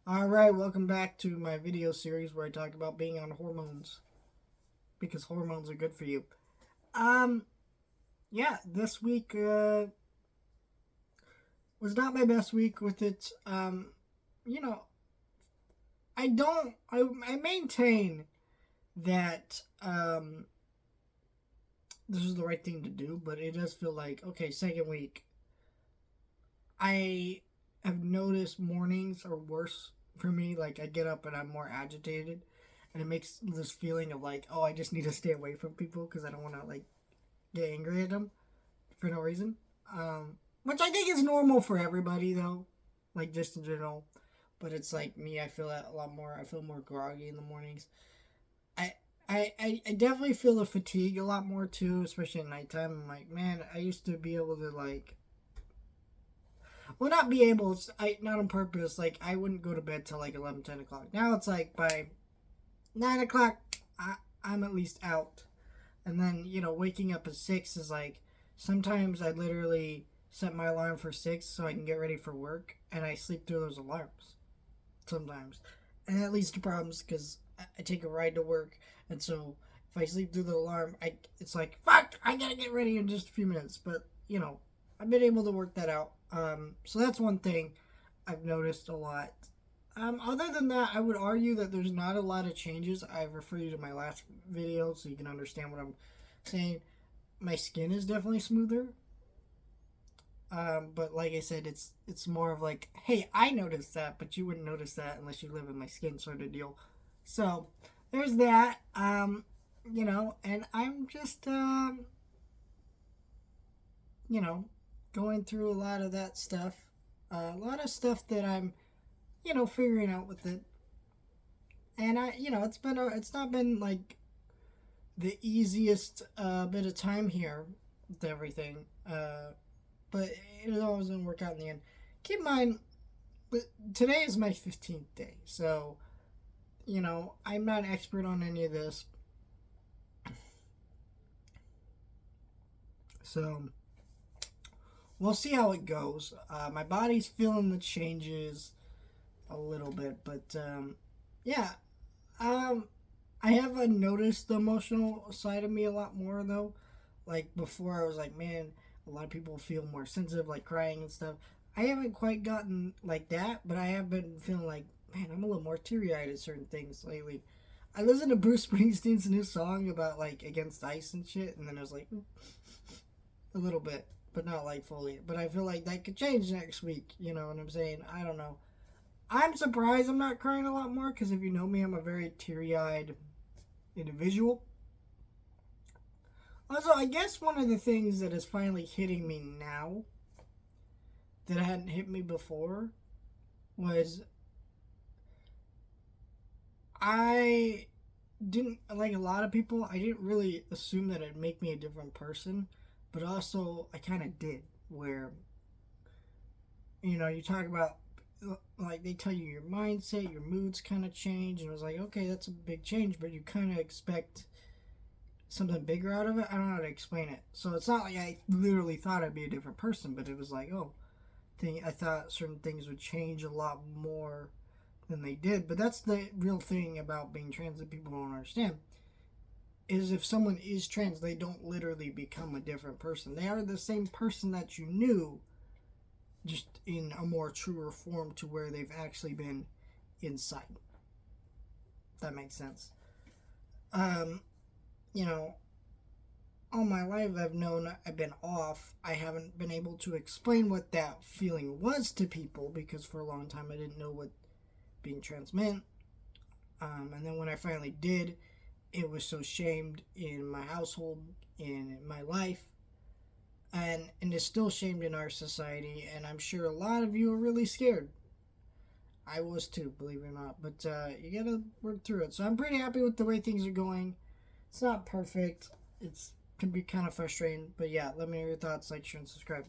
Alright, welcome back to my video series where I talk about being on hormones. Because hormones are good for you. Um, yeah, this week was not my best week with it. You know, I maintain that this is the right thing to do, but it does feel like, okay, second week, I have noticed mornings are worse for me. Like, I get up and I'm more agitated, and it makes this feeling of like, oh, I just need to stay away from people because I don't want to like get angry at them for no reason. Which I think is normal for everybody though, like just in general. But it's like me, I feel that a lot more. I feel more groggy in the mornings. I I definitely feel the fatigue a lot more too, especially at nighttime. I'm like, man, I used to be able to like, well, not be able. I not on purpose. Like I wouldn't go to bed till like 11, 10 o'clock. Now it's like by 9 o'clock, I'm at least out. And then waking up at 6 is like sometimes I literally set my alarm for 6 so I can get ready for work, and I sleep through those alarms sometimes, and that leads to problems because I take a ride to work, and so if I sleep through the alarm, it's like fuck, I gotta get ready in just a few minutes. But I've been able to work that out. So that's one thing I've noticed a lot. Other than that, I would argue that there's not a lot of changes. I refer you to my last video so you can understand what I'm saying. My skin is definitely smoother. But like I said, it's more of like, hey, I noticed that, but you wouldn't notice that unless you live in my skin sort of deal. So there's that. And I'm just you know, going through a lot of that stuff. A lot of stuff that I'm, figuring out with it. And it's not been like the easiest bit of time here with everything. But it always gonna work out in the end. Keep in mind, today is my 15th day, so I'm not an expert on any of this. So we'll see how it goes. My body's feeling the changes a little bit, but yeah, um, I haven't noticed the emotional side of me a lot more though. Like before, I was like, man, a lot of people feel more sensitive, like crying and stuff. I haven't quite gotten like that, but I have been feeling like, man, I'm a little more teary eyed at certain things lately. I listened to Bruce Springsteen's new song about like against ice and shit, and then I was like, a little bit, but not like fully. But I feel like that could change next week. You know what I'm saying? I don't know. I'm surprised I'm not crying a lot more because if you know me, I'm a very teary eyed individual. Also, I guess one of the things that is finally hitting me now that hadn't hit me before was I didn't, like a lot of people, I didn't really assume that it'd make me a different person, but also I kind of did. Where, you talk about, like, they tell you your mindset, your moods kind of change, and it was like, okay, that's a big change, but you kind of expect something bigger out of it. I don't know how to explain it. So it's not like I literally thought I'd be a different person, but it was like, oh, I thought certain things would change a lot more than they did. But that's the real thing about being trans that people don't understand. Is if someone is trans, they don't literally become a different person. They are the same person that you knew, just in a more truer form to where they've actually been inside. If that makes sense. Um, you know, all my life I've known I've been off. I haven't been able to explain what that feeling was to people because for a long time I didn't know what being trans meant. And then when I finally did, it was so shamed in my household, in my life, and is still shamed in our society. And I'm sure a lot of you are really scared. I was too, believe it or not. But you gotta work through it. So I'm pretty happy with the way things are going. It's not perfect. It's can be kind of frustrating. But yeah, let me know your thoughts. Like, share, and subscribe.